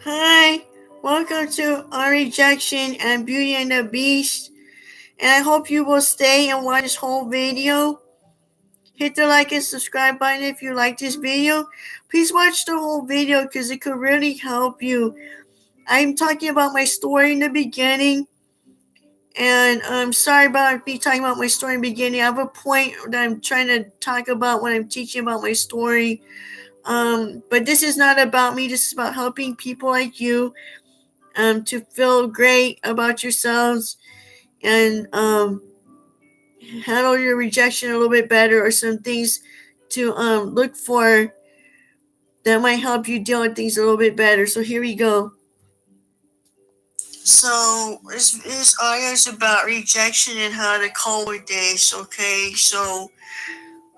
Hi, welcome to Our Rejection and Beauty and the Beast. And I hope you will stay and watch this whole video. Hit the like and subscribe button if you like this video. Please watch the whole video because it could really help you. I'm talking about my story in the beginning. And I'm sorry about me talking about my story in the beginning. I have a point that I'm trying to talk about when I'm teaching about my story. But this is not about me. This is about helping people like you to feel great about yourselves and handle your rejection a little bit better, or some things to look for that might help you deal with things a little bit better. So here we go. So this audio is about rejection and how to cope with this. Okay, so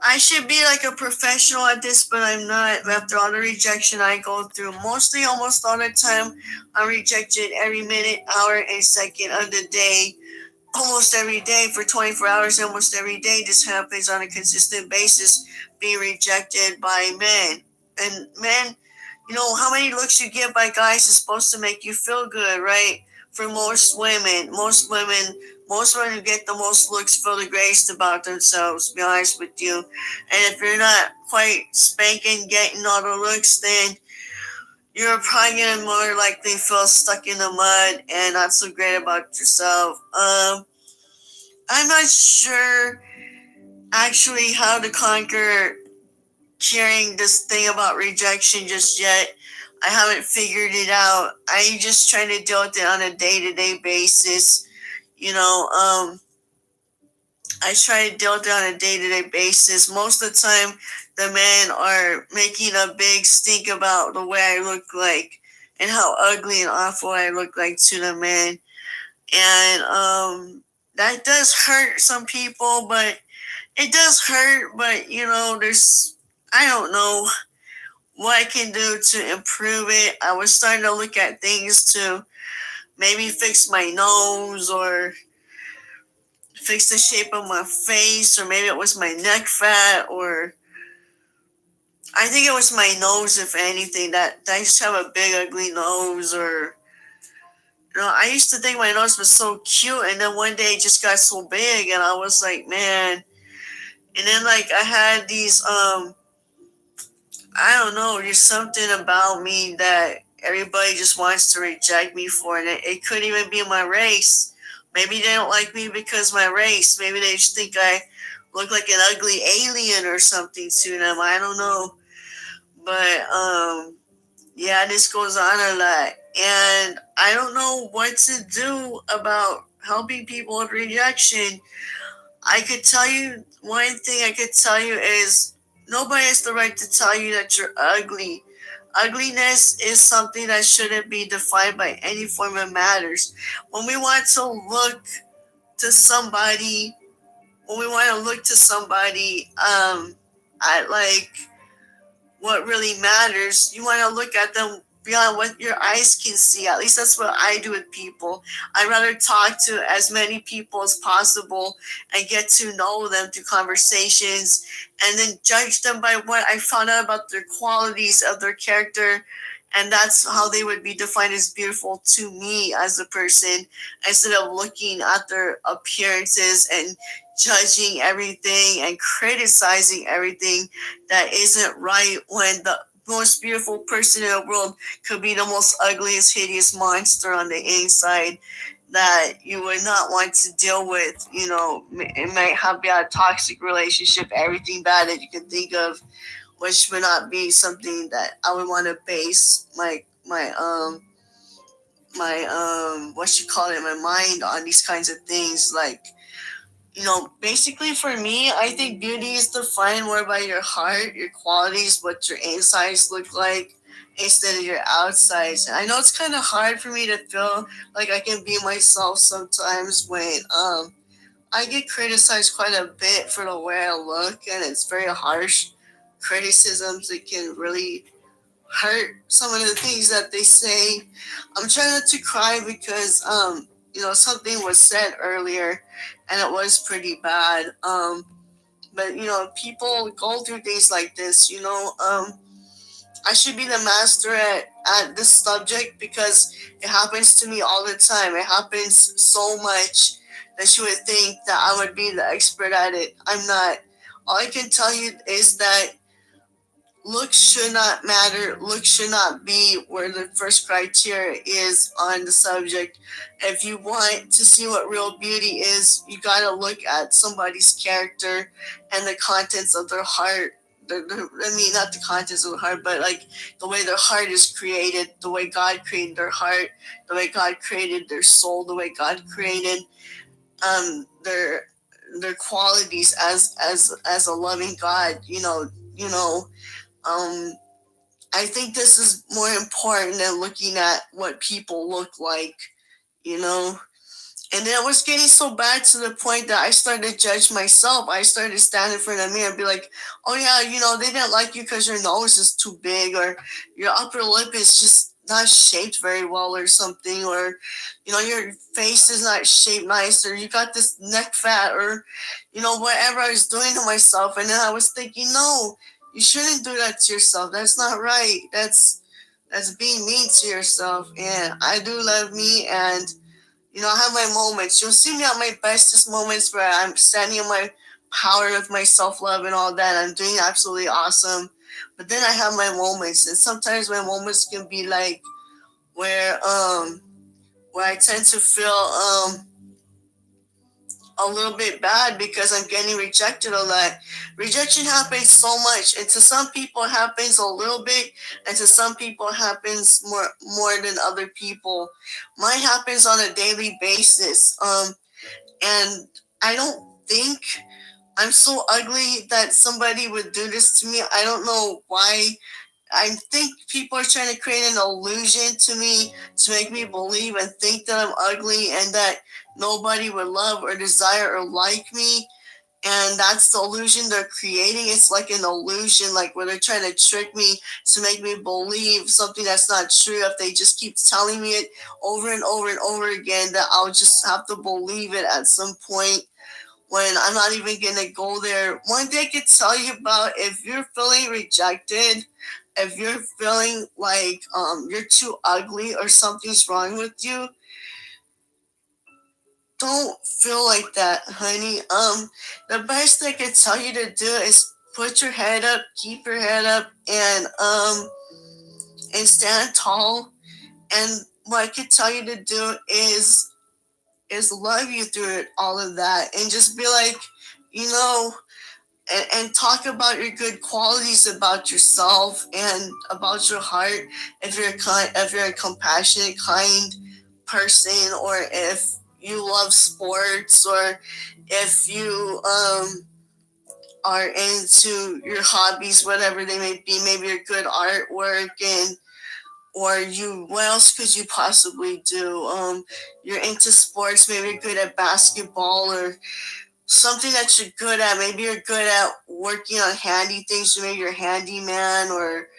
I should be like a professional at this, but I'm not. After all the rejection I go through, mostly almost all the time, I'm rejected every minute, hour, and second of the day. Almost every day for 24 hours, almost every day, this happens on a consistent basis, being rejected by men. And men, how many looks you get by guys is supposed to make you feel good, right? For most women who get the most looks feel the greatest about themselves, to be honest with you. And if you're not quite spanking getting all the looks, then you're probably gonna more likely feel stuck in the mud and not so great about yourself. I'm not sure actually how to conquer carrying this thing about rejection just yet. I haven't figured it out. I'm just trying to deal with it on a day-to-day basis. You know, I try to deal with it on a day-to-day basis. Most of the time, the men are making a big stink about the way I look like and how ugly and awful I look like to the men. And that does hurt some people, but it does hurt. But I don't know what I can do to improve it. I was starting to look at things to maybe fix my nose or fix the shape of my face, or maybe it was my neck fat, or I think it was my nose, if anything. That I just have a big ugly nose, or I used to think my nose was so cute, and then one day it just got so big, and I was like, man. And then like I had these I don't know, there's something about me that everybody just wants to reject me for, and it couldn't even be my race. Maybe they don't like me because my race. Maybe they just think I look like an ugly alien or something to them. I don't know, but yeah, this goes on a lot, and I don't know what to do about helping people with rejection. I could tell you one thing I could tell you is nobody has the right to tell you that you're ugly. Ugliness is something that shouldn't be defined by any form of matters. When we want to look to somebody, when we want to look to somebody at like what really matters, you want to look at them beyond what your eyes can see. At least that's what I do with people. I'd rather talk to as many people as possible and get to know them through conversations, and then judge them by what I found out about their qualities of their character. And that's how they would be defined as beautiful to me as a person, instead of looking at their appearances and judging everything and criticizing everything that isn't right, when the most beautiful person in the world could be the most ugliest, hideous monster on the inside that you would not want to deal with. It might have be a toxic relationship, everything bad that you can think of, which would not be something that I would want to base my what you call it, my mind on these kinds of things. Like, basically for me, I think beauty is defined more by your heart, your qualities, what your insides look like, instead of your outsides. And I know it's kind of hard for me to feel like I can be myself sometimes when I get criticized quite a bit for the way I look, and it's very harsh criticisms that can really hurt some of the things that they say. I'm trying not to cry because something was said earlier and it was pretty bad. But people go through things like this. I should be the master at this subject because it happens to me all the time. It happens so much that you would think that I would be the expert at it. I'm not. All I can tell you is that looks should not matter. Looks should not be where the first criteria is on the subject. If you want to see what real beauty is, you gotta look at somebody's character and the contents of their heart. I mean, not the contents of the heart, but like the way their heart is created, the way God created their heart, the way God created their soul, the way God created their qualities as a loving God. You know um, I think this is more important than looking at what people look like, you know? And then it was getting so bad to the point that I started to judge myself. I started standing in front of the mirror and be like, oh yeah, they didn't like you because your nose is too big or your upper lip is just not shaped very well or something, or your face is not shaped nice, or you got this neck fat, or whatever I was doing to myself. And then I was thinking, no, you shouldn't do that to yourself. That's not right. That's being mean to yourself. And I do love me, and I have my moments. You'll see me at my bestest moments where I'm standing in my power with my self love and all that. I'm doing absolutely awesome. But then I have my moments, and sometimes my moments can be like where where I tend to feel a little bit bad because I'm getting rejected a lot. Rejection happens so much, and to some people it happens a little bit, and to some people it happens more than other people. Mine happens on a daily basis. And I don't think I'm so ugly that somebody would do this to me. I don't know why. I think people are trying to create an illusion to me to make me believe and think that I'm ugly and that nobody would love or desire or like me. And that's the illusion they're creating. It's like an illusion, like where they're trying to trick me to make me believe something that's not true. If they just keep telling me it over and over and over again, that I'll just have to believe it at some point when I'm not even gonna go there. One thing I could tell you about, if you're feeling rejected, if you're feeling like you're too ugly or something's wrong with you, don't feel like that, honey. The best thing I could tell you to do is put your head up, keep your head up, and stand tall. And what I could tell you to do is love you through it, all of that, and just be like, you know, and talk about your good qualities about yourself and about your heart. If you're a compassionate, kind person, or if you love sports, or if you are into your hobbies, whatever they may be, maybe your good artwork, and or you, what else could you possibly do? You're into sports, maybe you're good at basketball or something that you're good at. Maybe you're good at working on handy things. Maybe you're a handyman, or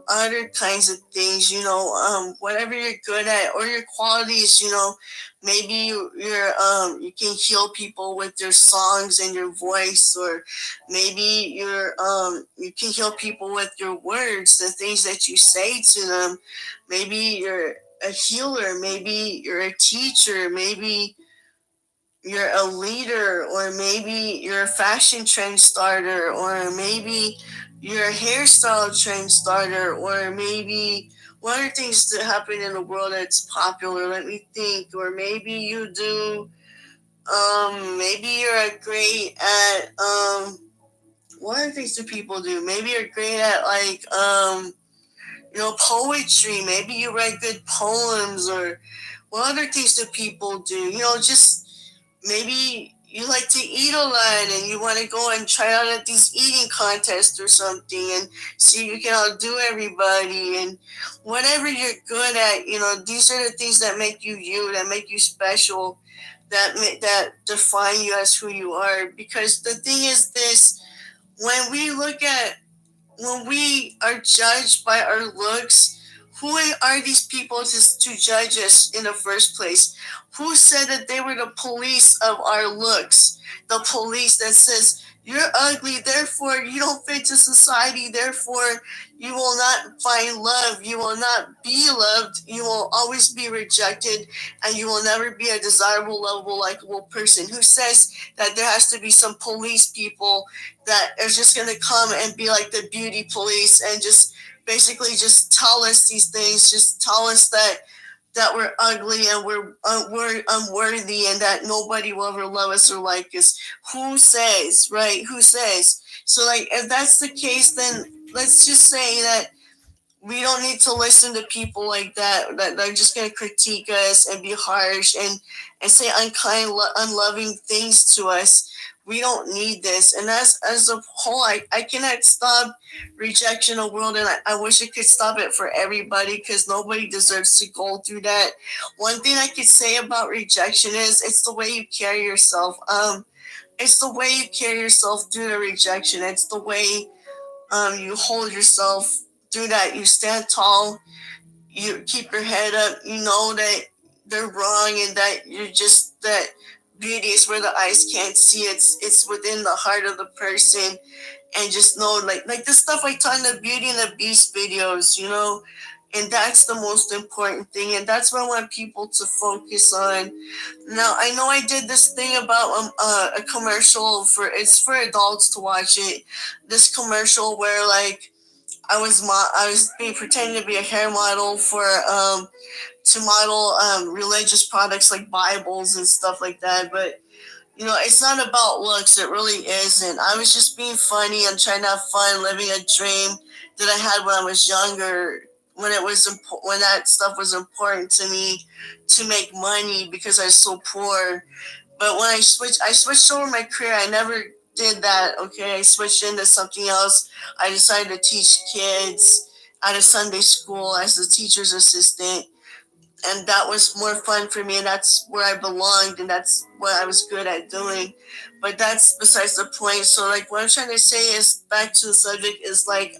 other kinds of things. Whatever you're good at, or your qualities. Maybe you can heal people with your songs and your voice, or maybe you can heal people with your words, the things that you say to them. Maybe you're a healer. Maybe you're a teacher. Maybe you're a leader, or maybe you're a fashion trend starter, or maybe you're a hairstyle trend starter, or maybe what are things that happen in the world that's popular? Let me think. Or maybe you do. Maybe you're a great at what other things do people do? Maybe you're great at like poetry. Maybe you write good poems, or what other things do people do? Just maybe you like to eat a lot and you want to go and try out at these eating contests or something and see if you can outdo everybody, and whatever you're good at. These are the things that make you you, that make you special, that define you as who you are. Because the thing is this: when we look at when we are judged by our looks, who are these people to judge us in the first place? Who said that they were the police of our looks? The police that says, you're ugly, therefore you don't fit to society, therefore You will not find love. You will not be loved. You will always be rejected, and you will never be a desirable, lovable, likable person. Who says that there has to be some police people that are just going to come and be like the beauty police and just basically just tell us these things, just tell us that we're ugly and we're unworthy and that nobody will ever love us or like us. Who says, right? Who says? So like if that's the case, then let's just say that we don't need to listen to people like that are just going to critique us and be harsh and say unkind, unloving things to us. We don't need this. And as a whole, I cannot stop rejection in the world, and I wish I could stop it for everybody because nobody deserves to go through that. One thing I could say about rejection is it's the way you carry yourself. It's the way you carry yourself through the rejection. It's the way you hold yourself through that. You stand tall. You keep your head up. You know that they're wrong and that you're just that beauty is where the eyes can't see. It's within the heart of the person, and just know like the stuff I taught in the Beauty and the Beast videos. And that's the most important thing, and that's what I want people to focus on. Now I know I did this thing about a commercial for it's for adults to watch it. This commercial where like I was being pretending to be a hair model for to model religious products like Bibles and stuff like that. But it's not about looks. It really isn't. I was just being funny and trying to have fun, living a dream that I had when I was younger. When that stuff was important to me to make money because I was so poor. But when I switched over my career. I never did that. Okay, I switched into something else. I decided to teach kids at a Sunday school as a teacher's assistant, and that was more fun for me, and that's where I belonged, and that's what I was good at doing. But that's besides the point. So like what I'm trying to say is back to the subject is like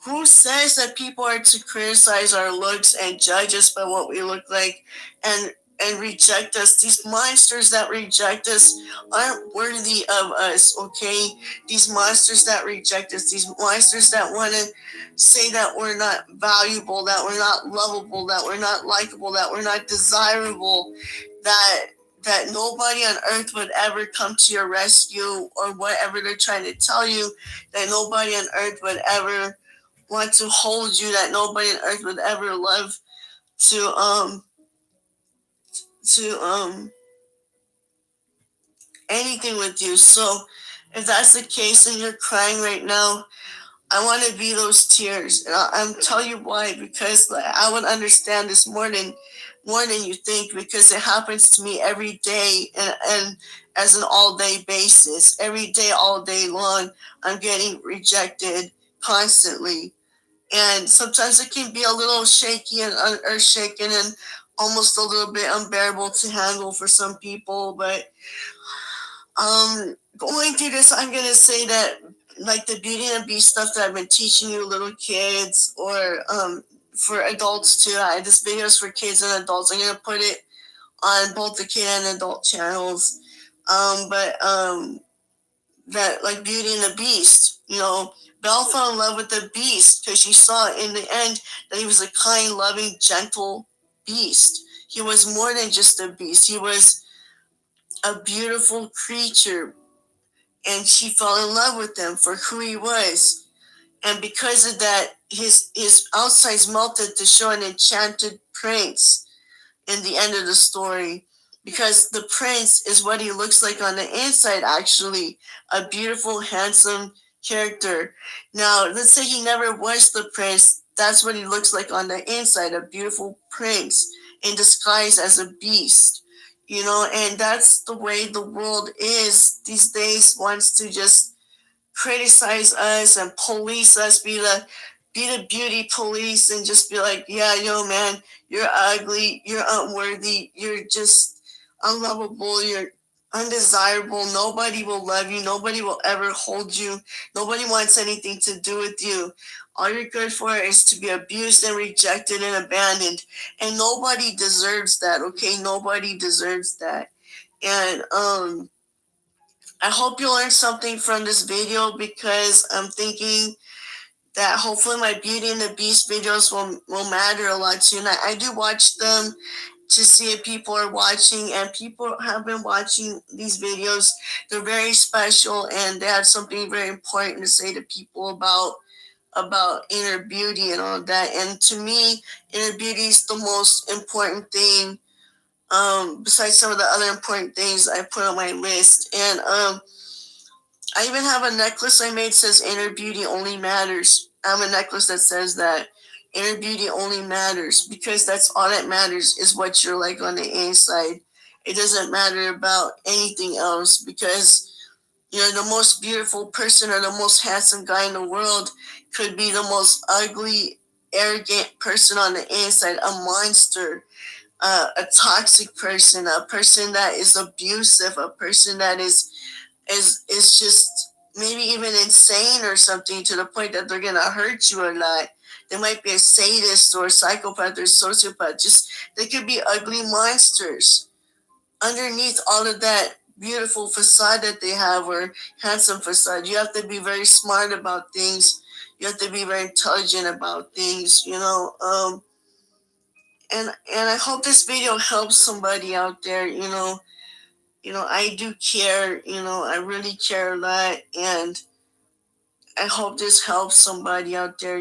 who says that people are to criticize our looks and judge us by what we look like and reject us? These monsters that reject us aren't worthy of us, okay? These monsters that reject us, these monsters that want to say that we're not valuable, that we're not lovable, that we're not likable, that we're not desirable, that nobody on earth would ever come to your rescue or whatever they're trying to tell you, that nobody on earth would ever want to hold you, that nobody on earth would ever love to to anything with you. So if that's the case and you're crying right now, I want to be those tears, and I'm tell you why. Because like, I would understand this more than you think, because it happens to me every day, and as an all day basis, every day, all day long, I'm getting rejected constantly. And sometimes it can be a little shaky and or shaken and almost a little bit unbearable to handle for some people. But going through this, I'm gonna say that like the Beauty and the Beast stuff that I've been teaching you little kids or for adults too. This video is for kids and adults. I'm gonna put it on both the kid and adult channels. But that like Beauty and the Beast, Belle fell in love with the Beast because she saw in the end that he was a kind, loving, gentle beast. He was more than just a beast. He was a beautiful creature, and she fell in love with him for who he was. And because of that, his outsides melted to show an enchanted prince in the end of the story, because the prince is what he looks like on the inside, actually a beautiful, handsome character. Now let's say he never was the prince. That's what he looks like on the inside, a beautiful prince in disguise as a beast. And that's the way the world is these days. Wants to just criticize us and police us, be the beauty police, and just be like, yeah, man, you're ugly, you're unworthy, you're just unlovable, you're undesirable, nobody will love you, nobody will ever hold you, nobody wants anything to do with you. All you're good for is to be abused and rejected and abandoned. And nobody deserves that, okay? Nobody deserves that. And I hope you learned something from this video because I'm thinking that hopefully my Beauty and the Beast videos will matter a lot too. And I do watch them to see if people are watching, and people have been watching these videos. They're very special, and they have something very important to say to people about inner beauty and all that. And to me, inner beauty is the most important thing. Besides some of the other important things I put on my list, and I even have a necklace I made says inner beauty only matters. I have a necklace that says that inner beauty only matters because that's all that matters is what you're like on the inside. It doesn't matter about anything else because the most beautiful person or the most handsome guy in the world could be the most ugly, arrogant person on the inside, a monster, a toxic person, a person that is abusive, a person that is just maybe even insane or something to the point that they're gonna hurt you a lot. They might be a sadist or a psychopath or sociopath. Just they could be ugly monsters. Underneath all of that beautiful facade that they have or handsome facade, you have to be very smart about things. You have to be very intelligent about things. And I hope this video helps somebody out there. I do care. I really care a lot, and I hope this helps somebody out there.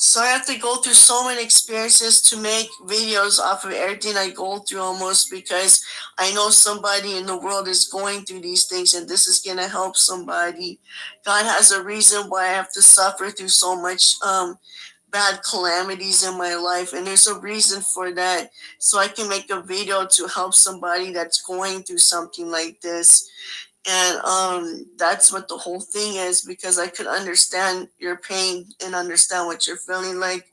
So I have to go through so many experiences to make videos off of everything I go through almost because I know somebody in the world is going through these things and this is gonna help somebody. God has a reason why I have to suffer through so much bad calamities in my life, and there's a reason for that. So I can make a video to help somebody that's going through something like this. And that's what the whole thing is, because I could understand your pain and understand what you're feeling like,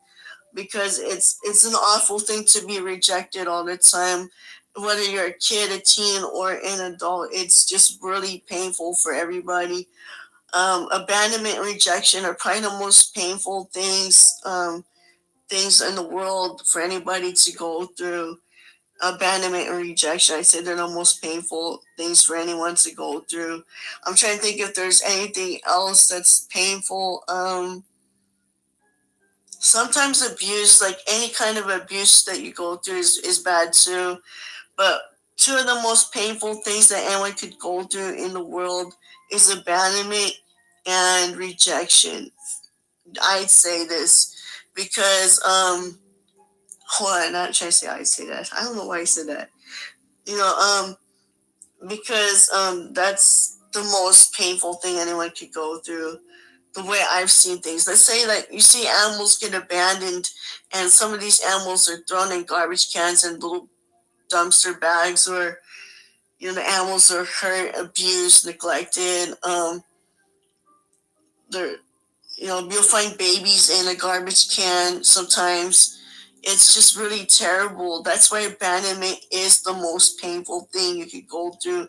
because it's an awful thing to be rejected all the time, whether you're a kid, a teen, or an adult. It's just really painful for everybody. Abandonment and rejection are probably the most painful things in the world for anybody to go through. Abandonment and rejection, I say they're the most painful things for anyone to go through. I'm trying to think if there's anything else that's painful. Sometimes abuse, like any kind of abuse that you go through, is bad too. But two of the most painful things that anyone could go through in the world is abandonment and rejection. I'd say this because hold on, I'm not trying to say I'd say that. I don't know why I said that. You know, because that's the most painful thing anyone could go through. The way I've seen things. Let's say that you see animals get abandoned, and some of these animals are thrown in garbage cans and little dumpster bags, or the animals are hurt, abused, neglected. They're you'll find babies in a garbage can sometimes. It's just really terrible. That's why abandonment is the most painful thing you could go through.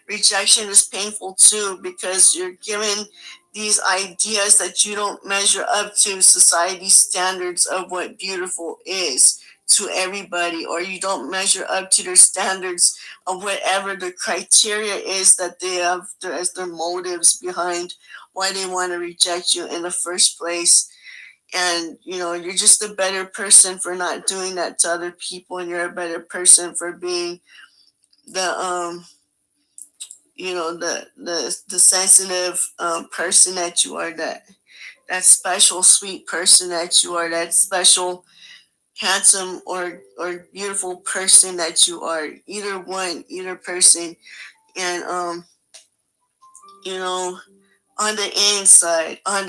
Rejection is painful too because you're given these ideas that you don't measure up to society's standards of what beautiful is to everybody, or you don't measure up to their standards of whatever the criteria is that they have as their motives behind why they want to reject you in the first place. And you're just a better person for not doing that to other people, and you're a better person for being the the sensitive person that you are, that special sweet person that you are, that special handsome or beautiful person that you are, either one, either person. And you know on the inside, I'm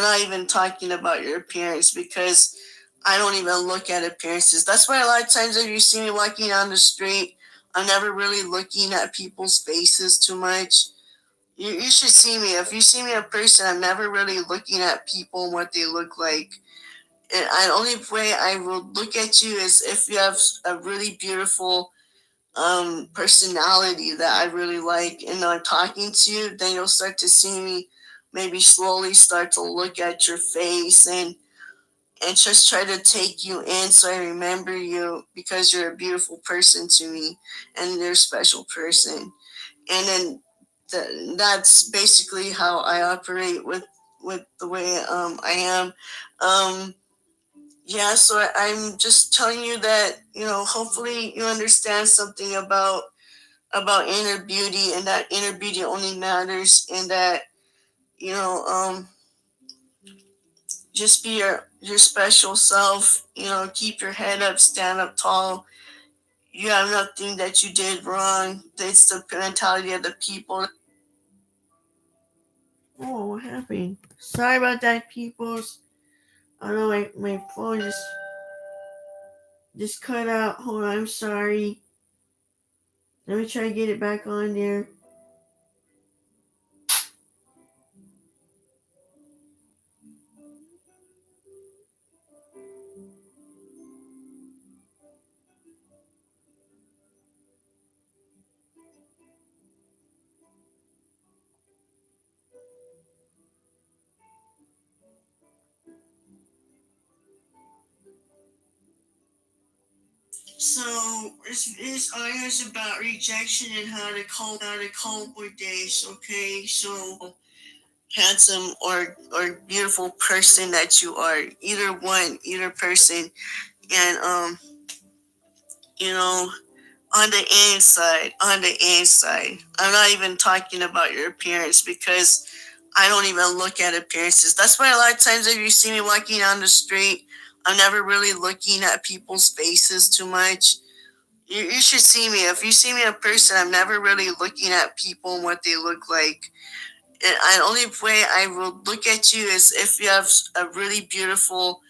not even talking about your appearance, because I don't even look at appearances. That's why a lot of times if you see me walking down the street, I'm never really looking at people's faces too much. You should see me. If you see me in person, I'm never really looking at people and what they look like. And the only way I will look at you is if you have a really beautiful personality that I really like, and I'm talking to you, then you'll start to see me maybe slowly start to look at your face, and just try to take you in so I remember you because you're a beautiful person to me and you're a special person. And then that's basically how I operate with the way I am. Um, yeah, so I'm just telling you that, hopefully you understand something about inner beauty, and that inner beauty only matters, and that, you know, um, just be your special self, keep your head up, stand up tall. You have nothing that you did wrong. It's the mentality of the people. Oh, what happened? Sorry about that, peoples. I don't know, my phone just cut out. Hold on, I'm sorry. Let me try to get it back on there. So this audio is about rejection and how to cope with days. Okay, so handsome or beautiful person that you are, either person, and you know, on the inside, I'm not even talking about your appearance, because I don't even look at appearances. That's why a lot of times if you see me walking down the street, I'm never really looking at people's faces too much. You should see me. If you see me in person, I'm never really looking at people and what they look like. And the only way I will look at you is if you have a really beautiful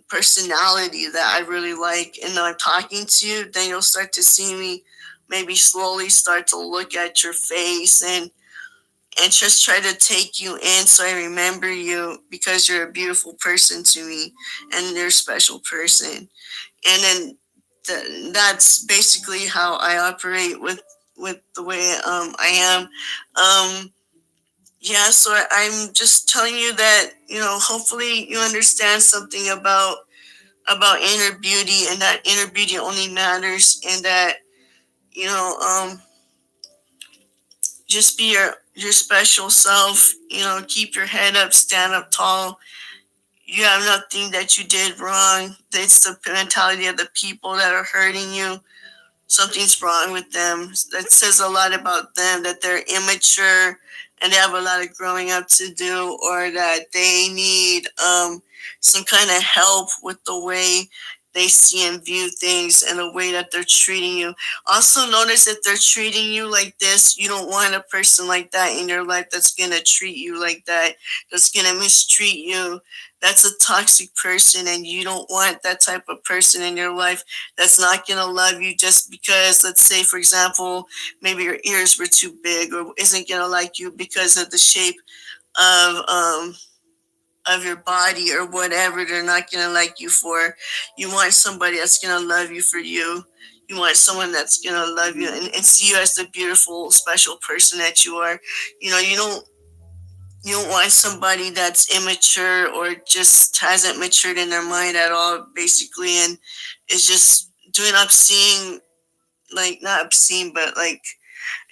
personality that I really like, and I'm talking to you, then you'll start to see me maybe slowly start to look at your face, and just try to take you in so I remember you because you're a beautiful person to me and you're a special person. And then that's basically how I operate with the way I am. Yeah, so I'm just telling you that, hopefully you understand something about inner beauty, and that inner beauty only matters, and that, you know um just be your special self. Keep your head up, stand up tall. You have nothing that you did wrong. It's the mentality of the people that are hurting you. Something's wrong with them. That says a lot about them, that they're immature and they have a lot of growing up to do, or that they need some kind of help with the way they see and view things and the way that they're treating you. Also, notice if they're treating you like this, you don't want a person like that in your life that's going to treat you like that, that's going to mistreat you. That's a toxic person, and you don't want that type of person in your life that's not going to love you just because, let's say, for example, maybe your ears were too big, or isn't going to like you because of the shape of your body or whatever. They're not going to like you for. You want somebody that's going to love you for you. You want someone that's going to love you, and see you as the beautiful, special person that you are. You don't want somebody that's immature or just hasn't matured in their mind at all, basically, and is just doing obscene, like, not obscene, but like,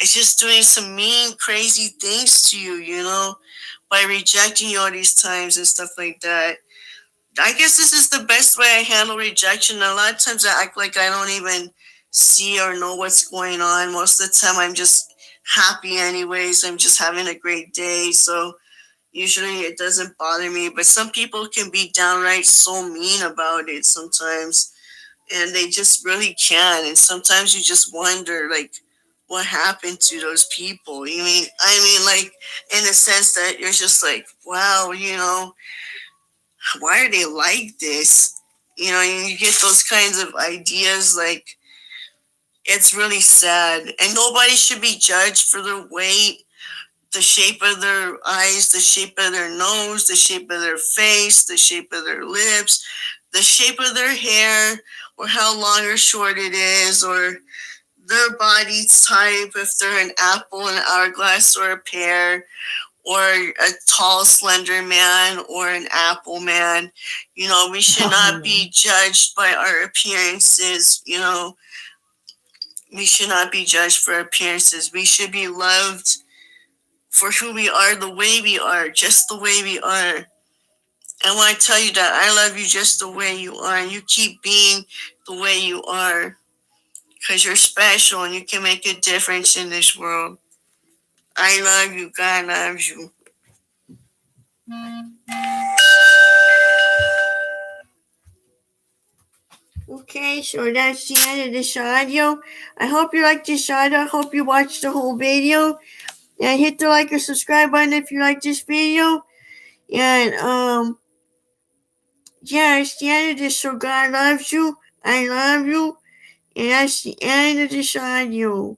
it's just doing some mean, crazy things to you, by rejecting you all these times and stuff like that. I guess this is the best way I handle rejection. A lot of times I act like I don't even see or know what's going on. Most of the time I'm just happy anyways. I'm just having a great day. So usually it doesn't bother me. But some people can be downright so mean about it sometimes. And they just really can. And sometimes you just wonder, like, what happened to those people? Like, in the sense that you're just like, wow, why are they like this? You get those kinds of ideas, like, it's really sad. And nobody should be judged for their weight, the shape of their eyes, the shape of their nose, the shape of their face, the shape of their lips, the shape of their hair, or how long or short it is, or their body type, if they're an apple, an hourglass, or a pear, or a tall, slender man or an apple man. We should not be judged by our appearances. We should not be judged for appearances. We should be loved for who we are, the way we are, just the way we are. I want to tell you that I love you just the way you are, and you keep being the way you are because you're special and you can make a difference in this world. I love you. God loves you. Okay, so that's the end of this audio. I hope you liked this audio. I hope you watched the whole video. And hit the like or subscribe button if you like this video. And yeah, it's the end of this. So God loves you. I love you. And that's the end of this audio.